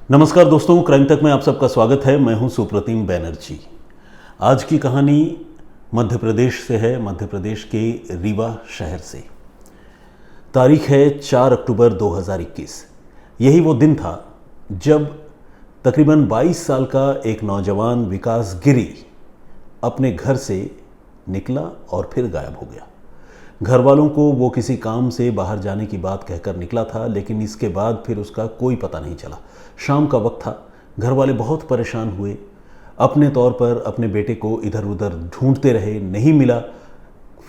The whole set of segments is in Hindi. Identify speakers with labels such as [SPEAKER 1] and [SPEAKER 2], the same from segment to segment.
[SPEAKER 1] नमस्कार दोस्तों, क्राइम तक में आप सबका स्वागत है। मैं हूं सुप्रतिम बैनर्जी। आज की कहानी मध्य प्रदेश से है, मध्य प्रदेश के रीवा शहर से। तारीख है 4 अक्टूबर 2021। यही वो दिन था जब तकरीबन 22 साल का एक नौजवान विकास गिरी अपने घर से निकला और फिर गायब हो गया। घर वालों को वो किसी काम से बाहर जाने की बात कहकर निकला था, लेकिन इसके बाद फिर उसका कोई पता नहीं चला। शाम का वक्त था, घर वाले बहुत परेशान हुए। अपने तौर पर अपने बेटे को इधर उधर ढूंढते रहे, नहीं मिला।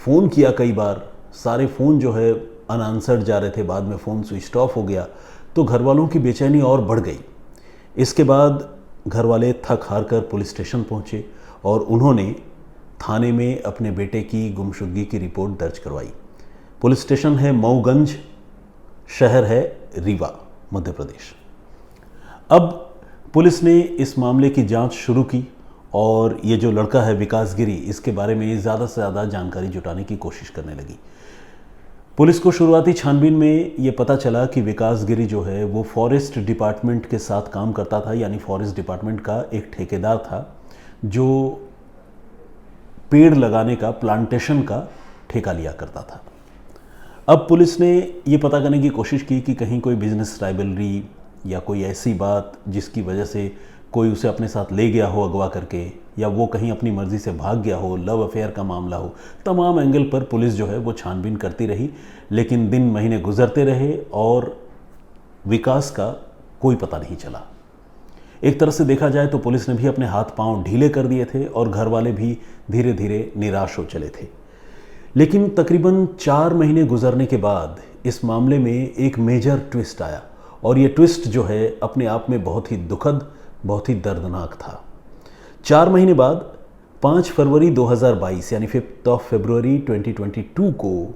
[SPEAKER 1] फ़ोन किया कई बार, सारे फ़ोन जो है अनआंसर्ड जा रहे थे। बाद में फ़ोन स्विच ऑफ हो गया तो घर वालों की बेचैनी और बढ़ गई। इसके बाद घर वाले थक हार कर पुलिस स्टेशन पहुँचे और उन्होंने थाने में अपने बेटे की गुमशुदगी की रिपोर्ट दर्ज करवाई। पुलिस स्टेशन है मऊगंज, शहर है रीवा, मध्य प्रदेश। अब पुलिस ने इस मामले की जांच शुरू की और ये जो लड़का है विकास गिरी, इसके बारे में ज़्यादा से ज़्यादा जानकारी जुटाने की कोशिश करने लगी। पुलिस को शुरुआती छानबीन में ये पता चला कि विकास गिरी जो है वो फॉरेस्ट डिपार्टमेंट के साथ काम करता था, यानी फॉरेस्ट डिपार्टमेंट का एक ठेकेदार था जो पेड़ लगाने का, प्लांटेशन का ठेका लिया करता था। अब पुलिस ने ये पता करने की कोशिश की कि कहीं कोई बिजनेस राइवलरी या कोई ऐसी बात जिसकी वजह से कोई उसे अपने साथ ले गया हो अगवा करके, या वो कहीं अपनी मर्ज़ी से भाग गया हो, लव अफेयर का मामला हो। तमाम एंगल पर पुलिस जो है वो छानबीन करती रही, लेकिन दिन महीने गुजरते रहे और विकास का कोई पता नहीं चला। एक तरह से देखा जाए तो पुलिस ने भी अपने हाथ पांव ढीले कर दिए थे और घर वाले भी धीरे धीरे निराश हो चले थे। लेकिन तकरीबन 4 महीने गुजरने के बाद इस मामले में एक मेजर ट्विस्ट आया और ये ट्विस्ट जो है अपने आप में बहुत ही दुखद, बहुत ही दर्दनाक था। 4 महीने बाद 5 फरवरी 2022 यानी 5 फरवरी 2022 को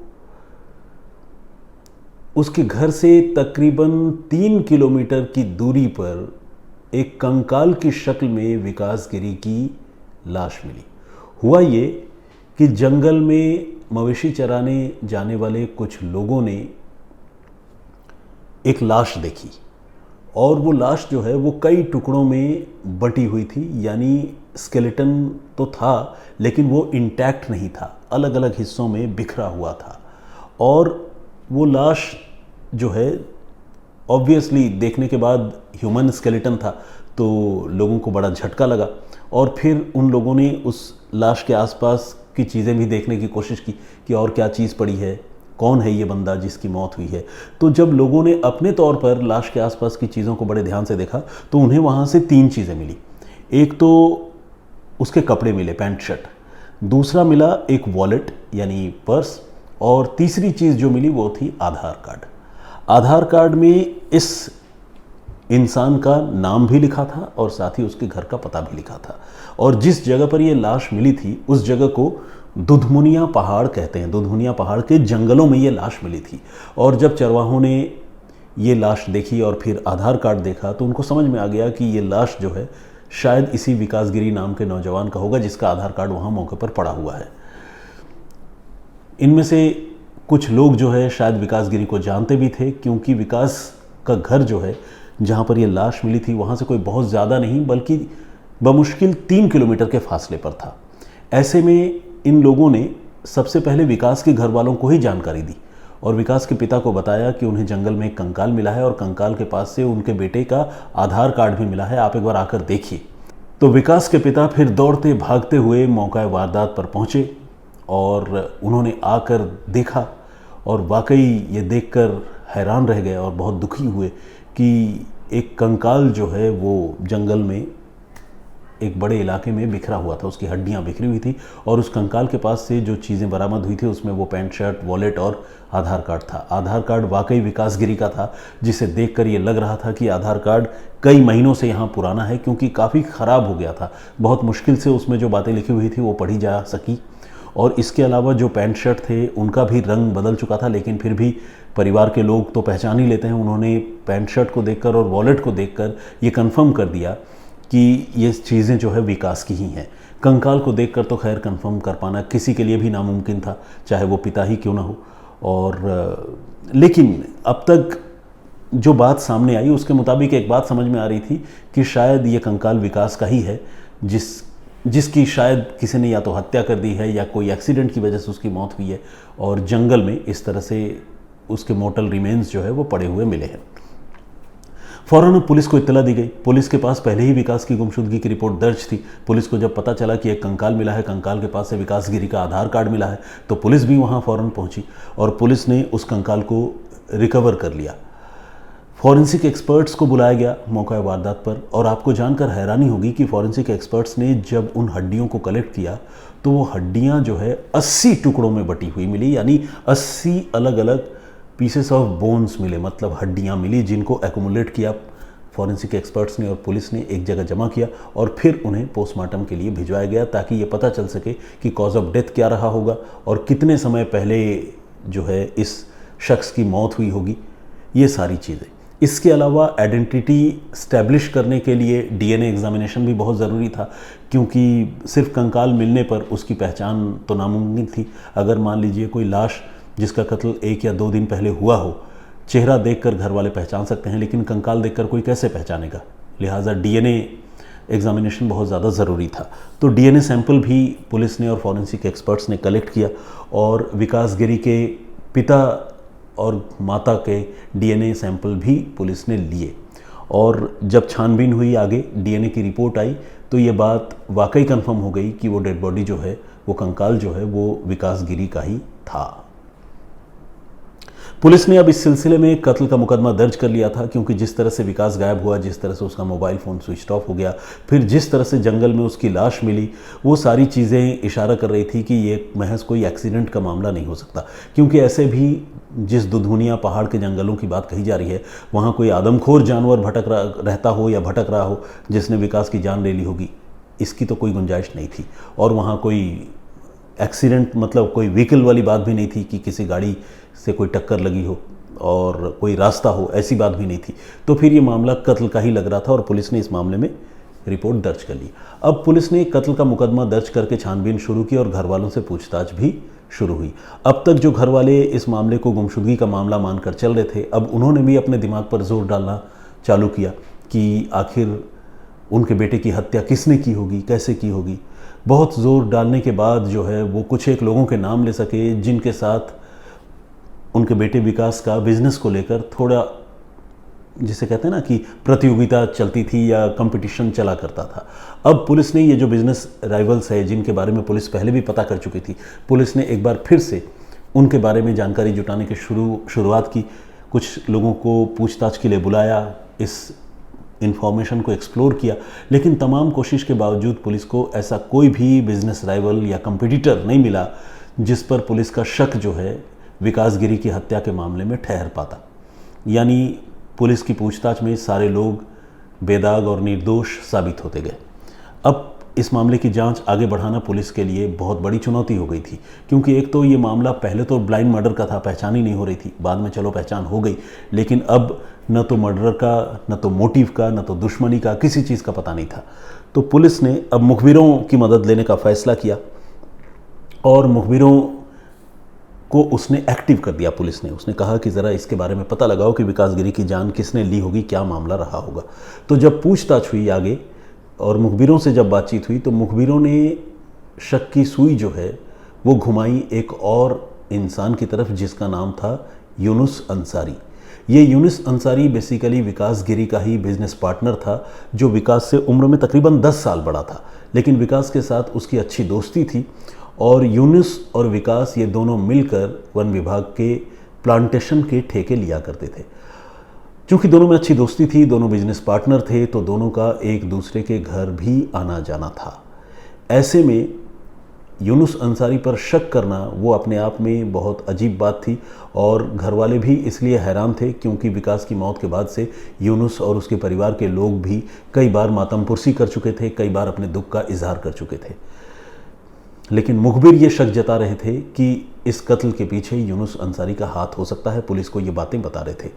[SPEAKER 1] उसके घर से तकरीबन 3 किलोमीटर की दूरी पर एक कंकाल की शक्ल में विकास गिरी की लाश मिली। हुआ ये कि जंगल में मवेशी चराने जाने वाले कुछ लोगों ने एक लाश देखी और वो लाश जो है वो कई टुकड़ों में बटी हुई थी, यानी स्केलेटन तो था लेकिन वो इंटैक्ट नहीं था, अलग अलग हिस्सों में बिखरा हुआ था। और वो लाश जो है ऑब्वियसली देखने के बाद ह्यूमन स्केलेटन था तो लोगों को बड़ा झटका लगा और फिर उन लोगों ने उस लाश के आसपास की चीज़ें भी देखने की कोशिश की कि और क्या चीज़ पड़ी है, कौन है ये बंदा जिसकी मौत हुई है। तो जब लोगों ने अपने तौर पर लाश के आसपास की चीज़ों को बड़े ध्यान से देखा तो उन्हें वहाँ से 3 चीज़ें मिली। एक तो उसके कपड़े मिले, पैंट शर्ट। दूसरा मिला एक वॉलेट यानी पर्स, और तीसरी चीज़ जो मिली वो थी आधार कार्ड। आधार कार्ड में इस इंसान का नाम भी लिखा था और साथ ही उसके घर का पता भी लिखा था। और जिस जगह पर ये लाश मिली थी उस जगह को दुधमुनिया पहाड़ कहते हैं। दुधमुनिया पहाड़ के जंगलों में ये लाश मिली थी। और जब चरवाहों ने ये लाश देखी और फिर आधार कार्ड देखा तो उनको समझ में आ गया कि ये लाश जो है शायद इसी विकास गिरी नाम के नौजवान का होगा जिसका आधार कार्ड वहाँ मौके पर पड़ा हुआ है। इनमें से कुछ लोग जो है शायद विकास गिरी को जानते भी थे, क्योंकि विकास का घर जो है जहाँ पर ये लाश मिली थी वहाँ से कोई बहुत ज़्यादा नहीं बल्कि बमुश्किल 3 किलोमीटर के फासले पर था। ऐसे में इन लोगों ने सबसे पहले विकास के घर वालों को ही जानकारी दी और विकास के पिता को बताया कि उन्हें जंगल में एक कंकाल मिला है और कंकाल के पास से उनके बेटे का आधार कार्ड भी मिला है, आप एक बार आकर देखिए। तो विकास के पिता फिर दौड़ते भागते हुए मौका वारदात पर पहुँचे और उन्होंने आकर देखा और वाकई ये देखकर हैरान रह गए और बहुत दुखी हुए कि एक कंकाल जो है वो जंगल में एक बड़े इलाके में बिखरा हुआ था, उसकी हड्डियां बिखरी हुई थी और उस कंकाल के पास से जो चीज़ें बरामद हुई थी उसमें वो पैंट शर्ट, वॉलेट और आधार कार्ड था। आधार कार्ड वाकई विकास गिरी का था, जिसे देखकर ये लग रहा था कि आधार कार्ड कई महीनों से यहाँ पुराना है, क्योंकि काफ़ी ख़राब हो गया था। बहुत मुश्किल से उसमें जो बातें लिखी हुई थी वो पढ़ी जा सकी। और इसके अलावा जो पैंट शर्ट थे उनका भी रंग बदल चुका था, लेकिन फिर भी परिवार के लोग तो पहचान ही लेते हैं। उन्होंने पैंट शर्ट को देखकर और वॉलेट को देखकर ये कंफर्म कर दिया कि ये चीज़ें जो है विकास की ही हैं। कंकाल को देखकर तो खैर कंफर्म कर पाना किसी के लिए भी नामुमकिन था, चाहे वो पिता ही क्यों ना हो। और लेकिन अब तक जो बात सामने आई उसके मुताबिक एक बात समझ में आ रही थी कि शायद ये कंकाल विकास का ही है, जिसकी शायद किसी ने या तो हत्या कर दी है या कोई एक्सीडेंट की वजह से उसकी मौत हुई है और जंगल में इस तरह से उसके मोर्टल रिमेन्स जो है वो पड़े हुए मिले हैं। फौरन पुलिस को इत्तला दी गई। पुलिस के पास पहले ही विकास की गुमशुदगी की रिपोर्ट दर्ज थी। पुलिस को जब पता चला कि एक कंकाल मिला है, कंकाल के पास से विकास गिरी का आधार कार्ड मिला है, तो पुलिस भी वहाँ फौरन पहुँची और पुलिस ने उस कंकाल को रिकवर कर लिया। फॉरेंसिक एक्सपर्ट्स को बुलाया गया मौका वारदात पर, और आपको जानकर हैरानी होगी कि फॉरेंसिक एक्सपर्ट्स ने जब उन हड्डियों को कलेक्ट किया तो वो हड्डियां जो है 80 टुकड़ों में बटी हुई मिली, यानी 80 अलग अलग पीसेस ऑफ बोन्स मिले, मतलब हड्डियां मिली जिनको एक्यूमुलेट किया फॉरेंसिक एक्सपर्ट्स ने और पुलिस ने एक जगह जमा किया और फिर उन्हें पोस्टमार्टम के लिए भिजवाया गया ताकि ये पता चल सके कि कॉज ऑफ डेथ क्या रहा होगा और कितने समय पहले जो है इस शख्स की मौत हुई होगी, ये सारी चीज़ें। इसके अलावा आइडेंटिटी स्टैब्लिश करने के लिए डीएनए एग्जामिनेशन भी बहुत ज़रूरी था, क्योंकि सिर्फ कंकाल मिलने पर उसकी पहचान तो नामुमकिन थी। अगर मान लीजिए कोई लाश जिसका कत्ल 1 या 2 दिन पहले हुआ हो, चेहरा देखकर घर वाले पहचान सकते हैं, लेकिन कंकाल देखकर कोई कैसे पहचानेगा। लिहाजा डीएनए एग्जामिनेशन बहुत ज़्यादा ज़रूरी था। तो डीएनए सैंपल भी पुलिस ने और फॉरेंसिक एक्सपर्ट्स ने कलेक्ट किया और विकास गिरी के पिता और माता के डीएनए सैंपल भी पुलिस ने लिए। और जब छानबीन हुई, आगे डीएनए की रिपोर्ट आई, तो ये बात वाकई कंफर्म हो गई कि वो डेड बॉडी जो है, वो कंकाल जो है, वो विकास गिरी का ही था। पुलिस ने अब इस सिलसिले में कत्ल का मुकदमा दर्ज कर लिया था, क्योंकि जिस तरह से विकास गायब हुआ, जिस तरह से उसका मोबाइल फ़ोन स्विच ऑफ हो गया, फिर जिस तरह से जंगल में उसकी लाश मिली, वो सारी चीज़ें इशारा कर रही थी कि ये महज कोई एक्सीडेंट का मामला नहीं हो सकता। क्योंकि ऐसे भी जिस दुधुनिया पहाड़ के जंगलों की बात कही जा रही है, वहाँ कोई आदमखोर जानवर रहता हो या भटक रहा हो जिसने विकास की जान ले ली होगी, इसकी तो कोई गुंजाइश नहीं थी। और वहाँ कोई एक्सीडेंट मतलब कोई व्हीकल वाली बात भी नहीं थी कि किसी गाड़ी से कोई टक्कर लगी हो और कोई रास्ता हो, ऐसी बात भी नहीं थी। तो फिर ये मामला कत्ल का ही लग रहा था और पुलिस ने इस मामले में रिपोर्ट दर्ज कर ली। अब पुलिस ने कत्ल का मुकदमा दर्ज करके छानबीन शुरू की और घर वालों से पूछताछ भी शुरू हुई। अब तक जो घर वाले इस मामले को गुमशुदगी का मामला मानकर चल रहे थे, अब उन्होंने भी अपने दिमाग पर जोर डालना चालू किया कि आखिर उनके बेटे की हत्या किसने की होगी, कैसे की होगी। बहुत ज़ोर डालने के बाद जो है वो कुछ एक लोगों के नाम ले सके जिनके साथ उनके बेटे विकास का बिजनेस को लेकर थोड़ा, जिसे कहते हैं ना कि प्रतियोगिता चलती थी या कंपटीशन चला करता था। अब पुलिस ने ये जो बिजनेस राइवल्स है, जिनके बारे में पुलिस पहले भी पता कर चुकी थी, पुलिस ने एक बार फिर से उनके बारे में जानकारी जुटाने की शुरुआत की। कुछ लोगों को पूछताछ के लिए बुलाया, इस इन्फॉर्मेशन को एक्सप्लोर किया, लेकिन तमाम कोशिश के बावजूद पुलिस को ऐसा कोई भी बिजनेस राइवल या कंपटीटर नहीं मिला जिस पर पुलिस का शक जो है विकास गिरी की हत्या के मामले में ठहर पाता। यानी पुलिस की पूछताछ में सारे लोग बेदाग और निर्दोष साबित होते गए। अब इस मामले की जांच आगे बढ़ाना पुलिस के लिए बहुत बड़ी चुनौती हो गई थी, क्योंकि एक तो ये मामला पहले तो ब्लाइंड मर्डर का था, पहचान ही नहीं हो रही थी। बाद में चलो पहचान हो गई, लेकिन अब न तो मर्डर का, न तो मोटिव का, न तो दुश्मनी का, किसी चीज़ का पता नहीं था। तो पुलिस ने अब मुखबिरों की मदद लेने का फैसला किया और मुखबिरों को उसने एक्टिव कर दिया। पुलिस ने उसने कहा कि ज़रा इसके बारे में पता लगाओ कि विकास गिरी की जान किसने ली होगी, क्या मामला रहा होगा। तो जब पूछताछ हुई आगे और मुखबिरों से जब बातचीत हुई, तो मुखबिरों ने शक की सुई जो है वो घुमाई एक और इंसान की तरफ जिसका नाम था यूनुस अंसारी। ये यूनुस अंसारी बेसिकली विकास गिरी का ही बिजनेस पार्टनर था, जो विकास से उम्र में तकरीबन 10 साल बड़ा था, लेकिन विकास के साथ उसकी अच्छी दोस्ती थी और यूनुस और विकास ये दोनों मिलकर वन विभाग के प्लांटेशन के ठेके लिया करते थे। क्योंकि दोनों में अच्छी दोस्ती थी, दोनों बिजनेस पार्टनर थे, तो दोनों का एक दूसरे के घर भी आना जाना था। ऐसे में यूनुस अंसारी पर शक करना वो अपने आप में बहुत अजीब बात थी और घर वाले भी इसलिए हैरान थे क्योंकि विकास की मौत के बाद से यूनुस और उसके परिवार के लोग भी कई बार मातमपुरसी कर चुके थे, कई बार अपने दुख का इजहार कर चुके थे। लेकिन मुखबिर ये शक जता रहे थे कि इस कत्ल के पीछे यूनुस अंसारी का हाथ हो सकता है। पुलिस को ये बातें बता रहे थे।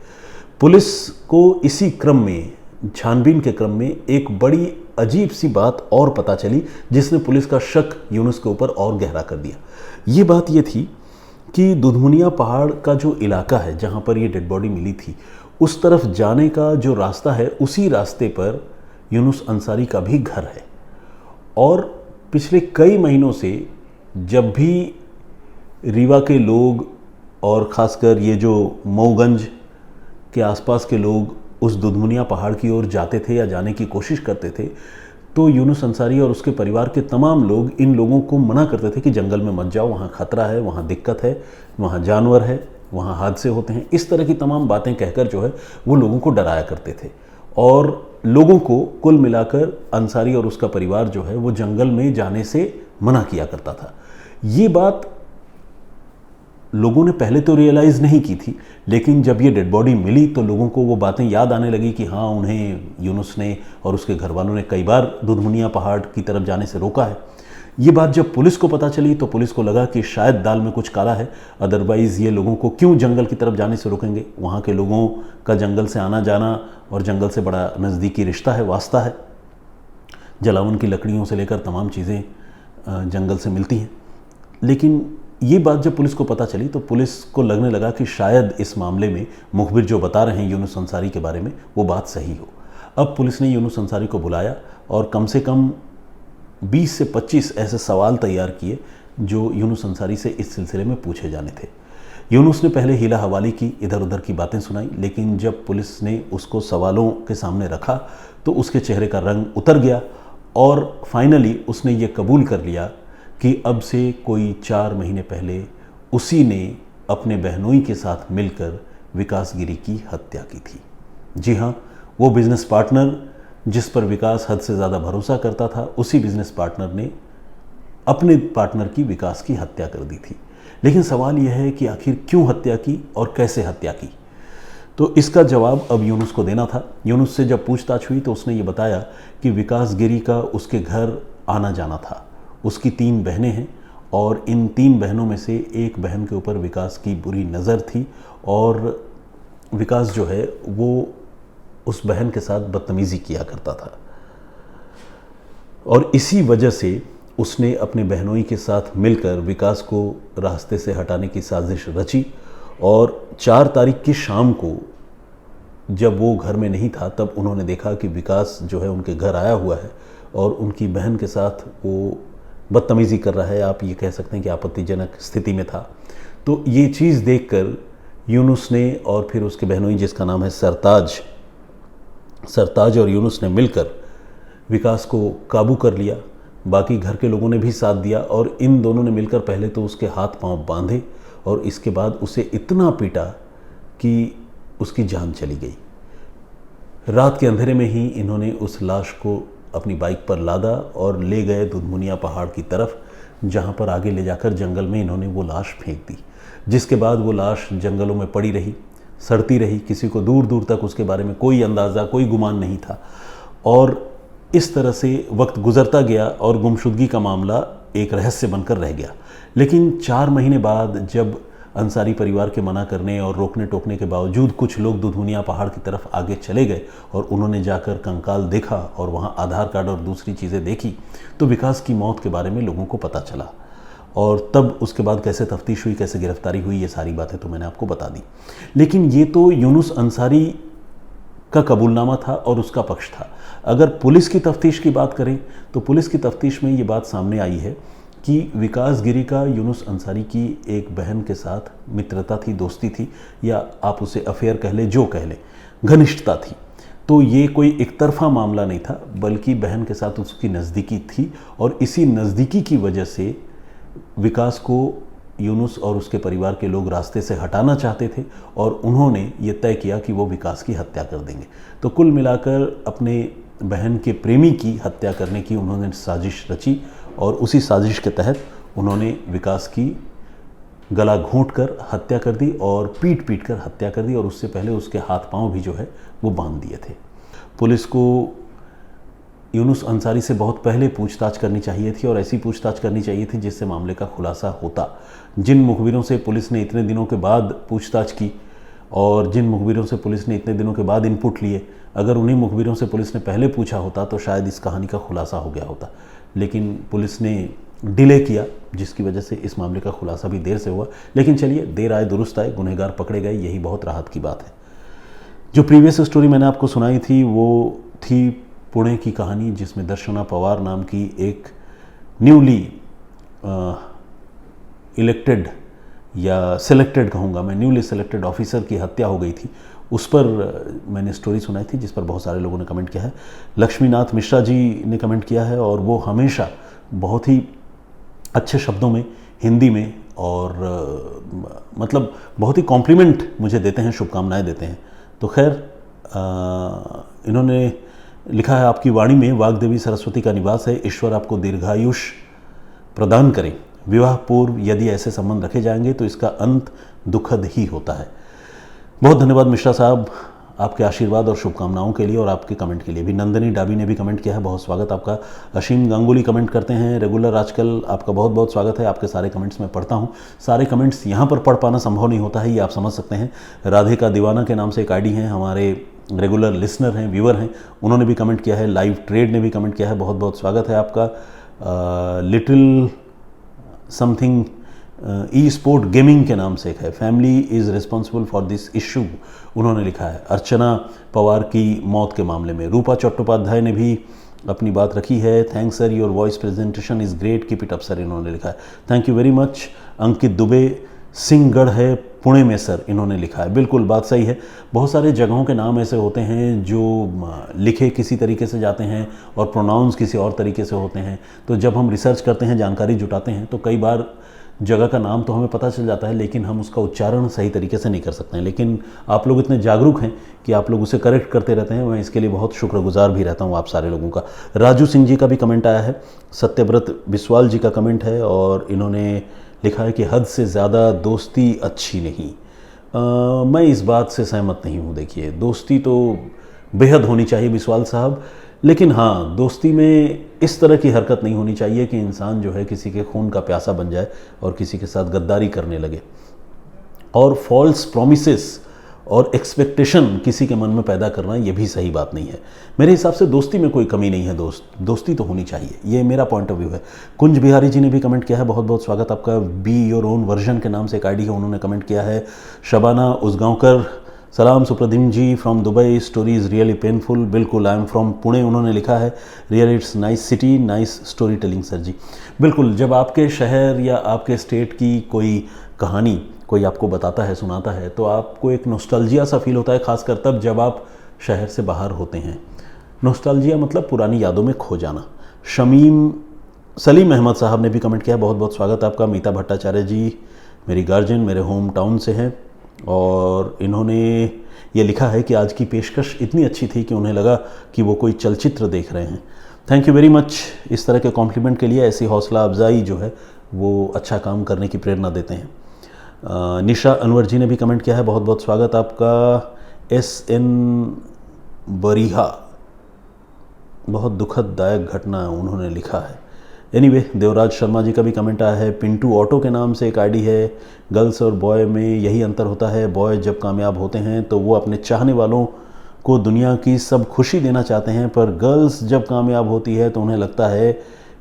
[SPEAKER 1] पुलिस को इसी क्रम में, छानबीन के क्रम में, एक बड़ी अजीब सी बात और पता चली जिसने पुलिस का शक यूनुस के ऊपर और गहरा कर दिया। ये बात ये थी कि दुधमुनिया पहाड़ का जो इलाका है जहाँ पर ये डेड बॉडी मिली थी, उस तरफ जाने का जो रास्ता है, उसी रास्ते पर यूनुस अंसारी का भी घर है। और पिछले कई महीनों से जब भी रीवा के लोग और ख़ासकर ये जो मऊगंज के आसपास के लोग उस दुधमुनिया पहाड़ की ओर जाते थे या जाने की कोशिश करते थे, तो यूनुस अंसारी और उसके परिवार के तमाम लोग इन लोगों को मना करते थे कि जंगल में मत जाओ, वहाँ खतरा है, वहाँ दिक्कत है, वहाँ जानवर है, वहाँ हादसे होते हैं। इस तरह की तमाम बातें कहकर जो है वो लोगों को डराया करते थे और लोगों को कुल मिलाकर अंसारी और उसका परिवार जो है वो जंगल में जाने से मना किया करता था। ये बात लोगों ने पहले तो रियलाइज़ नहीं की थी, लेकिन जब ये डेड बॉडी मिली तो लोगों को वो बातें याद आने लगी कि हाँ, उन्हें यूनुस ने और उसके घर वालों ने कई बार दुधमुनिया पहाड़ की तरफ जाने से रोका है। ये बात जब पुलिस को पता चली तो पुलिस को लगा कि शायद दाल में कुछ काला है, अदरवाइज़ ये लोगों को क्यों जंगल की तरफ जाने से रोकेंगे। वहाँ के लोगों का जंगल से आना जाना और जंगल से बड़ा नज़दीकी रिश्ता है, वास्ता है। जलावन की लकड़ियों से लेकर तमाम चीज़ें जंगल से मिलती हैं। लेकिन ये बात जब पुलिस को पता चली तो पुलिस को लगने लगा कि शायद इस मामले में मुखबिर जो बता रहे हैं यूनुस अंसारी के बारे में वो बात सही हो। अब पुलिस ने यूनुस अंसारी को बुलाया और कम से कम 20 से 25 ऐसे सवाल तैयार किए जो यूनुस अंसारी से इस सिलसिले में पूछे जाने थे। यूनुस ने पहले हीला हवाली की, इधर उधर की बातें सुनाई, लेकिन जब पुलिस ने उसको सवालों के सामने रखा तो उसके चेहरे का रंग उतर गया और फाइनली उसने ये कबूल कर लिया कि अब से कोई 4 महीने पहले उसी ने अपने बहनोई के साथ मिलकर विकास गिरी की हत्या की थी। जी हाँ, वो बिजनेस पार्टनर जिस पर विकास हद से ज़्यादा भरोसा करता था, उसी बिजनेस पार्टनर ने अपने पार्टनर की, विकास की हत्या कर दी थी। लेकिन सवाल यह है कि आखिर क्यों हत्या की और कैसे हत्या की। तो इसका जवाब अब यूनुस को देना था। यूनुस से जब पूछताछ हुई तो उसने ये बताया कि विकास गिरी का उसके घर आना जाना था। उसकी 3 बहनें हैं और इन 3 बहनों में से एक बहन के ऊपर विकास की बुरी नज़र थी और विकास जो है वो उस बहन के साथ बदतमीज़ी किया करता था और इसी वजह से उसने अपने बहनोई के साथ मिलकर विकास को रास्ते से हटाने की साजिश रची। और 4 तारीख की शाम को जब वो घर में नहीं था तब उन्होंने देखा कि विकास जो है उनके घर आया हुआ है और उनकी बहन के साथ वो बदतमीज़ी कर रहा है। आप ये कह सकते हैं कि आपत्तिजनक स्थिति में था। तो ये चीज़ देखकर यूनुस ने और फिर उसके बहनोई जिसका नाम है सरताज और यूनुस ने मिलकर विकास को काबू कर लिया। बाकी घर के लोगों ने भी साथ दिया और इन दोनों ने मिलकर पहले तो उसके हाथ पांव बांधे और इसके बाद उसे इतना पीटा कि उसकी जान चली गई। रात के अंधेरे में ही इन्होंने उस लाश को अपनी बाइक पर लादा और ले गए दुधमुनिया पहाड़ की तरफ, जहां पर आगे ले जाकर जंगल में इन्होंने वो लाश फेंक दी। जिसके बाद वो लाश जंगलों में पड़ी रही, सड़ती रही। किसी को दूर दूर तक उसके बारे में कोई अंदाज़ा, कोई गुमान नहीं था और इस तरह से वक्त गुजरता गया और गुमशुदगी का मामला एक रहस्य बनकर रह गया। लेकिन 4 महीने बाद जब अंसारी परिवार के मना करने और रोकने टोकने के बावजूद कुछ लोग दुधमुनिया पहाड़ की तरफ आगे चले गए और उन्होंने जाकर कंकाल देखा और वहाँ आधार कार्ड और दूसरी चीज़ें देखी तो विकास की मौत के बारे में लोगों को पता चला। और तब उसके बाद कैसे तफ्तीश हुई, कैसे गिरफ्तारी हुई, ये सारी बातें तो मैंने आपको बता दी। लेकिन ये तो यूनुस अंसारी का कबूलनामा था और उसका पक्ष था। अगर पुलिस की तफ्तीश की बात करें तो पुलिस की तफ्तीश में ये बात सामने आई है कि विकास गिरी का यूनुस अंसारी की एक बहन के साथ मित्रता थी, दोस्ती थी, या आप उसे अफेयर कह लें, जो कह लें, घनिष्ठता थी। तो ये कोई एक तरफा मामला नहीं था, बल्कि बहन के साथ उसकी नज़दीकी थी और इसी नज़दीकी की वजह से विकास को यूनुस और उसके परिवार के लोग रास्ते से हटाना चाहते थे और उन्होंने ये तय किया कि वो विकास की हत्या कर देंगे। तो कुल मिलाकर अपने बहन के प्रेमी की हत्या करने की उन्होंने साजिश रची और उसी साजिश के तहत उन्होंने विकास की गला घोंटकर हत्या कर दी और पीट पीट कर हत्या कर दी और उससे पहले उसके हाथ पांव भी जो है वो बांध दिए थे। पुलिस को यूनुस अंसारी से बहुत पहले पूछताछ करनी चाहिए थी और ऐसी पूछताछ करनी चाहिए थी जिससे मामले का खुलासा होता। जिन मुखबिरों से पुलिस ने इतने दिनों के बाद पूछताछ की और जिन मुखबिरों से पुलिस ने इतने दिनों के बाद इनपुट लिए, अगर उन्हीं मुखबिरों से पुलिस ने पहले पूछा होता तो शायद इस कहानी का खुलासा हो गया होता। लेकिन पुलिस ने डिले किया जिसकी वजह से इस मामले का खुलासा भी देर से हुआ। लेकिन चलिए, देर आए दुरुस्त आए, गुनहगार पकड़े गए, यही बहुत राहत की बात है। जो प्रीवियस स्टोरी मैंने आपको सुनाई थी वो थी पुणे की कहानी, जिसमें दर्शना पवार नाम की एक न्यूली इलेक्टेड या सिलेक्टेड कहूँगा मैं, न्यूली सिलेक्टेड ऑफिसर की हत्या हो गई थी। उस पर मैंने स्टोरी सुनाई थी, जिस पर बहुत सारे लोगों ने कमेंट किया है। लक्ष्मीनाथ मिश्रा जी ने कमेंट किया है और वो हमेशा बहुत ही अच्छे शब्दों में हिंदी में और मतलब बहुत ही कॉम्प्लीमेंट मुझे देते हैं, शुभकामनाएं देते हैं। तो खैर इन्होंने लिखा है, आपकी वाणी में वाग्देवी सरस्वती का निवास है, ईश्वर आपको दीर्घायुष प्रदान करें। विवाह पूर्व यदि ऐसे संबंध रखे जाएंगे तो इसका अंत दुखद ही होता है। बहुत धन्यवाद मिश्रा साहब आपके आशीर्वाद और शुभकामनाओं के लिए और आपके कमेंट के लिए भी। नंदनी डाबी ने भी कमेंट किया है, बहुत स्वागत आपका। असीम गांगुली कमेंट करते हैं रेगुलर आजकल, आपका बहुत बहुत स्वागत है। आपके सारे कमेंट्स मैं पढ़ता हूँ, सारे कमेंट्स यहाँ पर पढ़ पाना संभव नहीं होता है, ये आप समझ सकते हैं। राधे का दीवाना के नाम से एक आईडी है, हमारे रेगुलर लिसनर हैं, व्यूअर हैं, उन्होंने भी कमेंट किया है। लाइव ट्रेड ने भी कमेंट किया है, बहुत बहुत स्वागत है आपका। लिटिल समथिंग ई स्पोर्ट गेमिंग के नाम से एक है, family is responsible for this issue, उन्होंने लिखा है। अर्चना पवार की मौत के मामले में रूपा चट्टोपाध्याय ने भी अपनी बात रखी है। Thanks sir, your voice presentation is great, keep it up sir, इन्होंने लिखा है। Thank you very much. Ankit Dubey, Sinhagad है पुणे में सर, इन्होंने लिखा है। बिल्कुल बात सही है, बहुत सारे जगहों के नाम ऐसे होते हैं जो लिखे किसी तरीके से जाते हैं और प्रोनाउंस किसी और तरीके से होते हैं। तो जब हम रिसर्च करते हैं, जानकारी जुटाते हैं, तो कई बार जगह का नाम तो हमें पता चल जाता है, लेकिन हम उसका उच्चारण सही तरीके से नहीं कर सकते हैं। लेकिन आप लोग इतने जागरूक हैं कि आप लोग उसे करेक्ट करते रहते हैं, मैं इसके लिए बहुत शुक्रगुजार भी रहता हूँ आप सारे लोगों का। राजू सिंह जी का भी कमेंट आया है, सत्यव्रत बिस्वाल जी का कमेंट है और इन्होंने लिखा है कि हद से ज़्यादा दोस्ती अच्छी नहीं। मैं इस बात से सहमत नहीं हूँ। देखिए, दोस्ती तो बेहद होनी चाहिए बिस्वाल साहब, लेकिन हाँ, दोस्ती में इस तरह की हरकत नहीं होनी चाहिए कि इंसान जो है किसी के खून का प्यासा बन जाए और किसी के साथ गद्दारी करने लगे। और फॉल्स प्रॉमिसेस और एक्सपेक्टेशन किसी के मन में पैदा करना, ये भी सही बात नहीं है। मेरे हिसाब से दोस्ती में कोई कमी नहीं है, दोस्ती तो होनी चाहिए, ये मेरा पॉइंट ऑफ व्यू है। कुंज बिहारी जी ने भी कमेंट किया है, बहुत बहुत स्वागत आपका। बी योर ओन वर्जन के नाम से एक आईडी है, उन्होंने कमेंट किया है। शबाना उसगांवकर, सलाम Supradeem ji from Dubai, story is really painful. बिल्कुल, आई एम फ्रॉम पुणे, उन्होंने लिखा है। Really it's nice city, nice story telling sir ji. बिल्कुल, जब आपके शहर या आपके स्टेट की कोई कहानी कोई आपको बताता है, सुनाता है, तो आपको एक नॉस्टैल्जिया सा फील होता है, खासकर तब जब आप शहर से बाहर होते हैं। नॉस्टैल्जिया मतलब पुरानी यादों में खो जाना। सलीम अहमद साहब ने भी कमेंट किया, बहुत बहुत स्वागत आपका। मीता भट्टाचार्य जी मेरी गार्जियन, मेरे होम टाउन से हैं और इन्होंने ये लिखा है कि आज की पेशकश इतनी अच्छी थी कि उन्हें लगा कि वो कोई चलचित्र देख रहे हैं। थैंक यू वेरी मच इस तरह के कॉम्प्लीमेंट के लिए। ऐसी हौसला अफजाई जो है वो अच्छा काम करने की प्रेरणा देते हैं। निशा अनवर जी ने भी कमेंट किया है, बहुत बहुत स्वागत आपका। SN बरीहा, बहुत दुखददायक घटना उन्होंने लिखा है। एनीवे, देवराज शर्मा जी का भी कमेंट आया है। पिंटू ऑटो के नाम से एक आईडी है। गर्ल्स और बॉय में यही अंतर होता है, बॉय जब कामयाब होते हैं तो वो अपने चाहने वालों को दुनिया की सब खुशी देना चाहते हैं, पर गर्ल्स जब कामयाब होती है तो उन्हें लगता है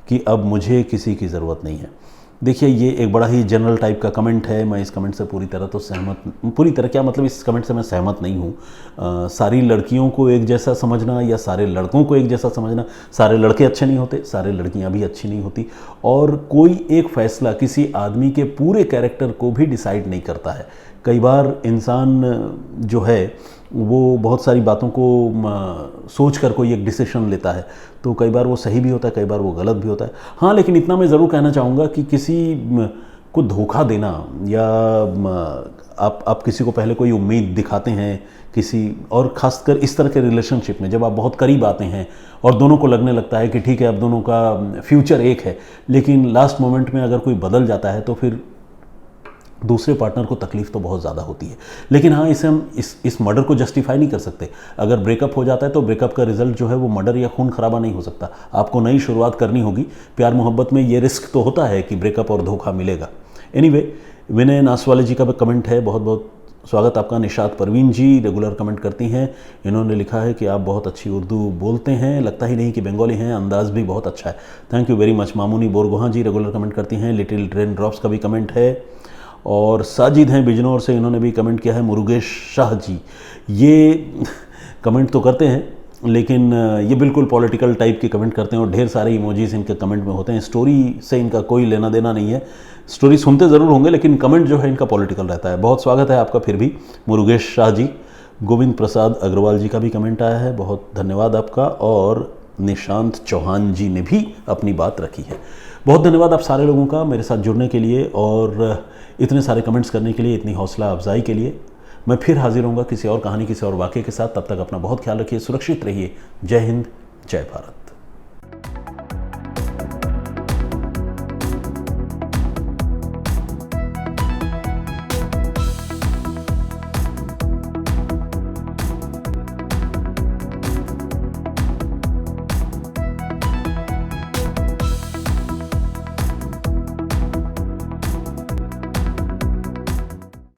[SPEAKER 1] कि अब मुझे किसी की ज़रूरत नहीं है। देखिए, ये एक बड़ा ही जनरल टाइप का कमेंट है। मैं इस कमेंट से पूरी तरह क्या मतलब, इस कमेंट से मैं सहमत नहीं हूँ। सारी लड़कियों को एक जैसा समझना या सारे लड़कों को एक जैसा समझना, सारे लड़के अच्छे नहीं होते, सारे लड़कियाँ भी अच्छी नहीं होती, और कोई एक फैसला किसी आदमी के पूरे कैरेक्टर को भी डिसाइड नहीं करता है। कई बार इंसान जो है वो बहुत सारी बातों को सोच कर कोई एक डिसीजन लेता है, तो कई बार वो सही भी होता है, कई बार वो गलत भी होता है। हाँ, लेकिन इतना मैं ज़रूर कहना चाहूँगा कि किसी को धोखा देना या आप किसी को पहले कोई उम्मीद दिखाते हैं किसी, और ख़ासकर इस तरह के रिलेशनशिप में जब आप बहुत करीब आते हैं और दोनों को लगने लगता है कि ठीक है अब दोनों का फ्यूचर एक है, लेकिन लास्ट मोमेंट में अगर कोई बदल जाता है तो फिर दूसरे पार्टनर को तकलीफ तो बहुत ज़्यादा होती है। लेकिन हाँ, इसे हम इस मर्डर को जस्टिफाई नहीं कर सकते। अगर ब्रेकअप हो जाता है तो ब्रेकअप का रिजल्ट जो है वो मर्डर या खून खराबा नहीं हो सकता। आपको नई शुरुआत करनी होगी। प्यार मोहब्बत में ये रिस्क तो होता है कि ब्रेकअप और धोखा मिलेगा। एनीवे, विनय नासवाले जी का कमेंट है, बहुत बहुत स्वागत आपका। निशात परवीन जी रेगुलर कमेंट करती हैं, इन्होंने लिखा है कि आप बहुत अच्छी उर्दू बोलते हैं, लगता ही नहीं कि बंगाली हैं, अंदाज़ भी बहुत अच्छा है। Thank you very much. Mamuni Borgohain ji regular comment करती हैं। लिटिल ट्रेन ड्रॉप्स का भी कमेंट है। और साजिद हैं बिजनौर से, इन्होंने भी कमेंट किया है मुरुगेश शाह जी। ये कमेंट तो करते हैं लेकिन ये बिल्कुल पॉलिटिकल टाइप के कमेंट करते हैं और ढेर सारे इमोजीज इनके कमेंट में होते हैं। स्टोरी से इनका कोई लेना देना नहीं है, स्टोरी सुनते ज़रूर होंगे लेकिन कमेंट जो है इनका पॉलिटिकल रहता है। बहुत स्वागत है आपका फिर भी मुरुगेश शाह जी। गोविंद प्रसाद अग्रवाल जी का भी कमेंट आया है, बहुत धन्यवाद आपका। और निशांत चौहान जी ने भी अपनी बात रखी है। बहुत धन्यवाद आप सारे लोगों का मेरे साथ जुड़ने के लिए और इतने सारे कमेंट्स करने के लिए, इतनी हौसला अफजाई के लिए। मैं फिर हाजिर होऊंगा किसी और कहानी, किसी और वाक़े के साथ। तब तक अपना बहुत ख्याल रखिए, सुरक्षित रहिए। जय हिंद, जय भारत।